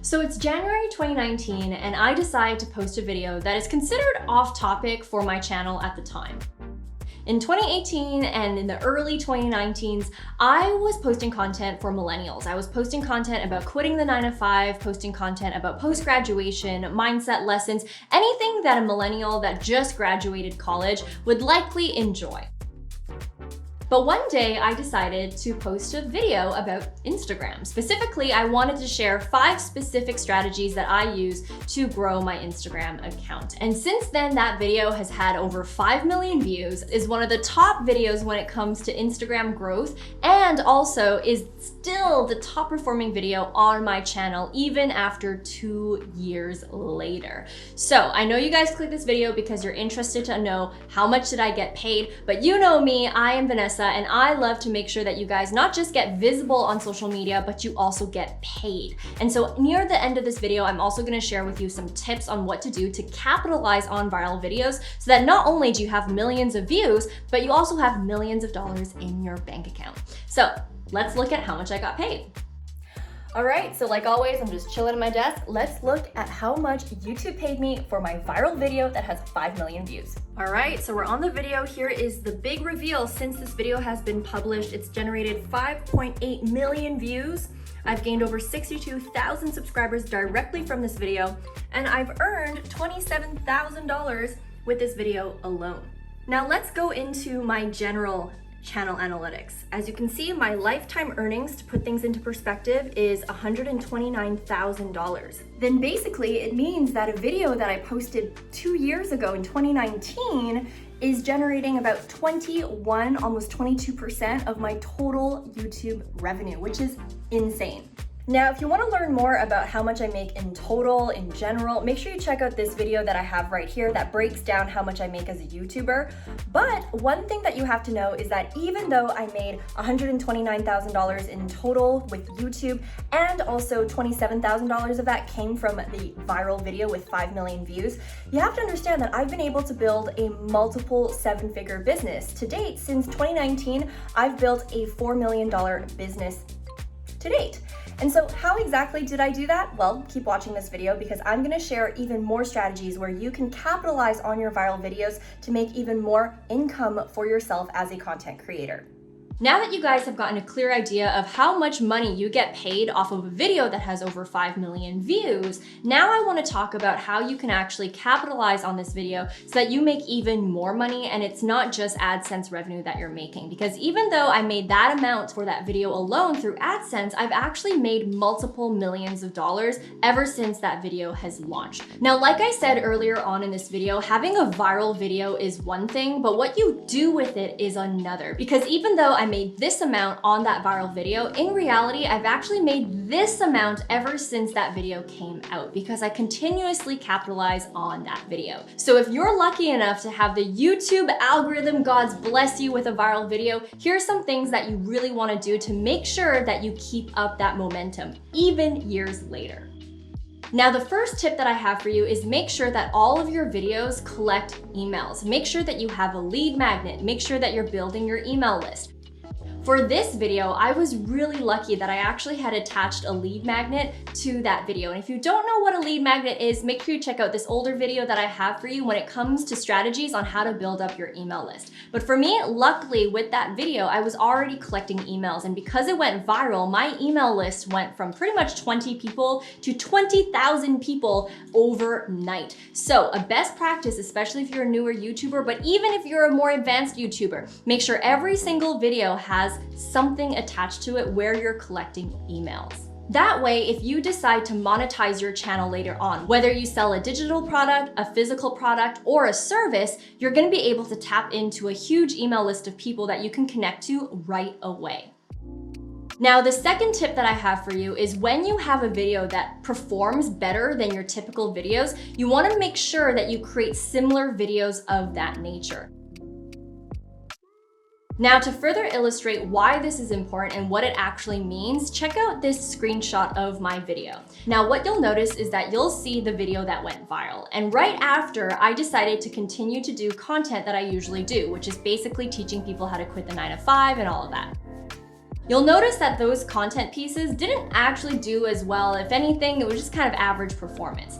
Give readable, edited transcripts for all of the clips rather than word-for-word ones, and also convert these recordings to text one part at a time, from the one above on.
So it's January 2019 and I decided to post a video that is considered off topic for my channel at the time. In 2018 and in the early 2019s, I was posting content for millennials. I was posting content about quitting the 9-to-5, posting content about post-graduation, mindset lessons, anything that a millennial that just graduated college would likely enjoy. But one day I decided to post a video about Instagram. Specifically, I wanted to share 5 specific strategies that I use to grow my Instagram account. And since then, that video has had over 5 million views, is one of the top videos when it comes to Instagram growth, and also is still the top performing video on my channel, even after 2 years later. So I know you guys clicked this video because you're interested to know how much did I get paid, but you know me, I am Vanessa, and I love to make sure that you guys not just get visible on social media, but you also get paid. And so near the end of this video, I'm also gonna share with you some tips on what to do to capitalize on viral videos so that not only do you have millions of views, but you also have millions of dollars in your bank account. So let's look at how much I got paid. All right, so like always, I'm just chilling at my desk. Let's look at how much YouTube paid me for my viral video that has 5 million views. All right, so we're on the video. Here is the big reveal. Since this video has been published, it's generated 5.8 million views. I've gained over 62,000 subscribers directly from this video, and I've earned $27,000 with this video alone. Now let's go into my general channel analytics. As you can see, my lifetime earnings, to put things into perspective, is $129,000. Then basically it means that a video that I posted 2 years ago in 2019 is generating about 21, almost 22% of my total YouTube revenue, which is insane. Now, if you want to learn more about how much I make in total, in general, make sure you check out this video that I have right here that breaks down how much I make as a YouTuber. But one thing that you have to know is that even though I made $129,000 in total with YouTube, and also $27,000 of that came from the viral video with 5 million views, you have to understand that I've been able to build a multiple 7-figure business. To date, since 2019, I've built a $4 million business to date. And so how exactly did I do that? Well, keep watching this video because I'm gonna share even more strategies where you can capitalize on your viral videos to make even more income for yourself as a content creator. Now that you guys have gotten a clear idea of how much money you get paid off of a video that has over 5 million views, now I want to talk about how you can actually capitalize on this video so that you make even more money and it's not just AdSense revenue that you're making. Because even though I made that amount for that video alone through AdSense, I've actually made multiple millions of dollars ever since that video has launched. Now, like I said earlier on in this video, having a viral video is one thing, but what you do with it is another. Because even though I made this amount on that viral video, in reality, I've actually made this amount ever since that video came out because I continuously capitalize on that video. So if you're lucky enough to have the YouTube algorithm gods bless you with a viral video, here's some things that you really want to do to make sure that you keep up that momentum, even years later. Now, the first tip that I have for you is make sure that all of your videos collect emails. Make sure that you have a lead magnet. Make sure that you're building your email list. For this video, I was really lucky that I actually had attached a lead magnet to that video. And if you don't know what a lead magnet is, make sure you check out this older video that I have for you when it comes to strategies on how to build up your email list. But for me, luckily with that video, I was already collecting emails. And because it went viral, my email list went from pretty much 20 people to 20,000 people overnight. So a best practice, especially if you're a newer YouTuber, but even if you're a more advanced YouTuber, make sure every single video has something attached to it where you're collecting emails. That way, if you decide to monetize your channel later on, whether you sell a digital product, a physical product, or a service, you're gonna be able to tap into a huge email list of people that you can connect to right away. Now, the second tip that I have for you is when you have a video that performs better than your typical videos, you wanna make sure that you create similar videos of that nature. Now, to further illustrate why this is important and what it actually means, check out this screenshot of my video. Now, what you'll notice is that you'll see the video that went viral. And right after, I decided to continue to do content that I usually do, which is basically teaching people how to quit the 9-to-5 and all of that. You'll notice that those content pieces didn't actually do as well. If anything, it was just kind of average performance.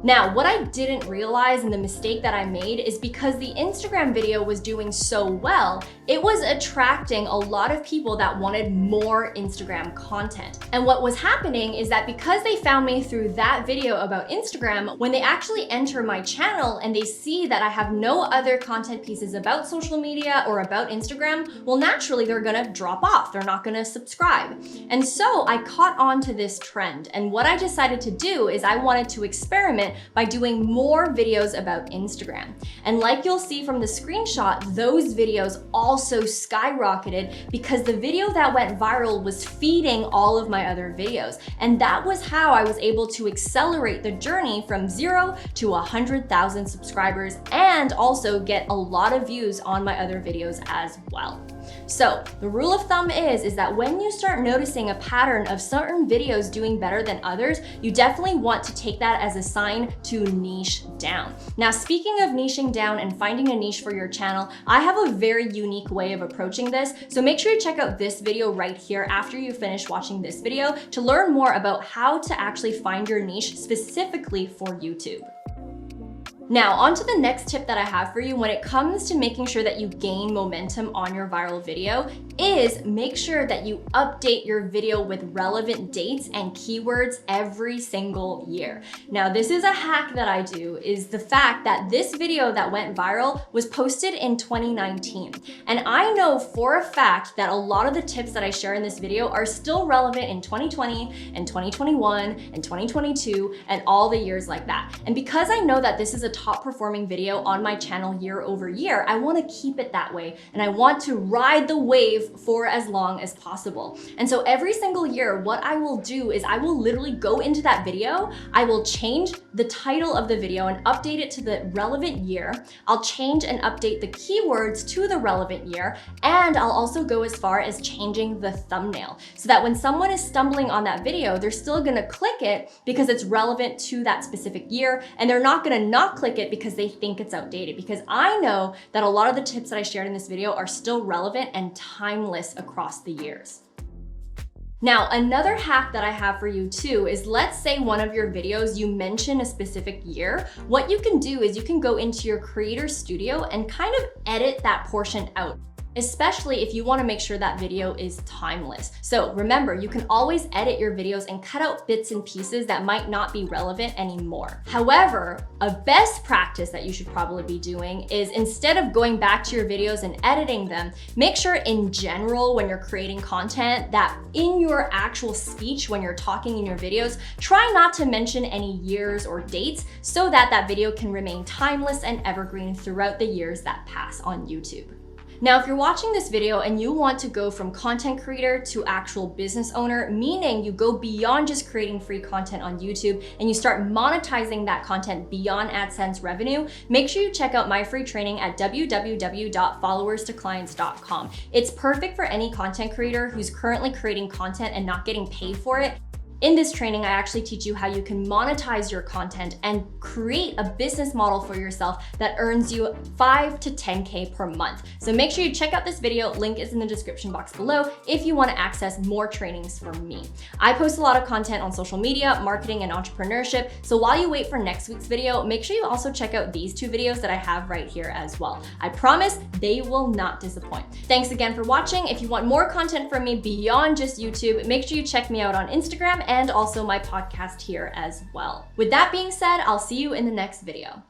Now, what I didn't realize and the mistake that I made is because the Instagram video was doing so well, it was attracting a lot of people that wanted more Instagram content. And what was happening is that because they found me through that video about Instagram, when they actually enter my channel and they see that I have no other content pieces about social media or about Instagram, well, naturally they're gonna drop off. They're not gonna subscribe. And so I caught on to this trend. And what I decided to do is I wanted to experiment by doing more videos about Instagram. And like you'll see from the screenshot, those videos also skyrocketed because the video that went viral was feeding all of my other videos. And that was how I was able to accelerate the journey from 0 to 100,000 subscribers and also get a lot of views on my other videos as well. So the rule of thumb is that when you start noticing a pattern of certain videos doing better than others, you definitely want to take that as a sign to niche down. Now, speaking of niching down and finding a niche for your channel, I have a very unique way of approaching this. So make sure you check out this video right here after you finish watching this video to learn more about how to actually find your niche specifically for YouTube. Now, on to the next tip that I have for you when it comes to making sure that you gain momentum on your viral video is make sure that you update your video with relevant dates and keywords every single year. Now, this is a hack that I do, is the fact that this video that went viral was posted in 2019. And I know for a fact that a lot of the tips that I share in this video are still relevant in 2020 and 2021 and 2022 and all the years like that. And because I know that this is a top performing video on my channel year over year, I want to keep it that way. And I want to ride the wave for as long as possible. And so every single year, what I will do is I will literally go into that video, I will change the title of the video and update it to the relevant year. I'll change and update the keywords to the relevant year. And I'll also go as far as changing the thumbnail so that when someone is stumbling on that video, they're still gonna click it because it's relevant to that specific year. And they're not gonna not click it because they think it's outdated, because I know that a lot of the tips that I shared in this video are still relevant and timeless across the years. Now, another hack that I have for you too is, let's say one of your videos, you mention a specific year. What you can do is you can go into your Creator Studio and kind of edit that portion out, especially if you want to make sure that video is timeless. So remember, you can always edit your videos and cut out bits and pieces that might not be relevant anymore. However, a best practice that you should probably be doing is, instead of going back to your videos and editing them, make sure in general when you're creating content that in your actual speech, when you're talking in your videos, try not to mention any years or dates so that that video can remain timeless and evergreen throughout the years that pass on YouTube. Now, if you're watching this video and you want to go from content creator to actual business owner, meaning you go beyond just creating free content on YouTube and you start monetizing that content beyond AdSense revenue, make sure you check out my free training at www.followerstoclients.com. It's perfect for any content creator who's currently creating content and not getting paid for it. In this training, I actually teach you how you can monetize your content and create a business model for yourself that earns you 5 to 10K per month. So make sure you check out this video. Link is in the description box below if you want to access more trainings from me. I post a lot of content on social media, marketing, and entrepreneurship. So while you wait for next week's video, make sure you also check out these 2 videos that I have right here as well. I promise they will not disappoint. Thanks again for watching. If you want more content from me beyond just YouTube, make sure you check me out on Instagram and also my podcast here as well. With that being said, I'll see you in the next video.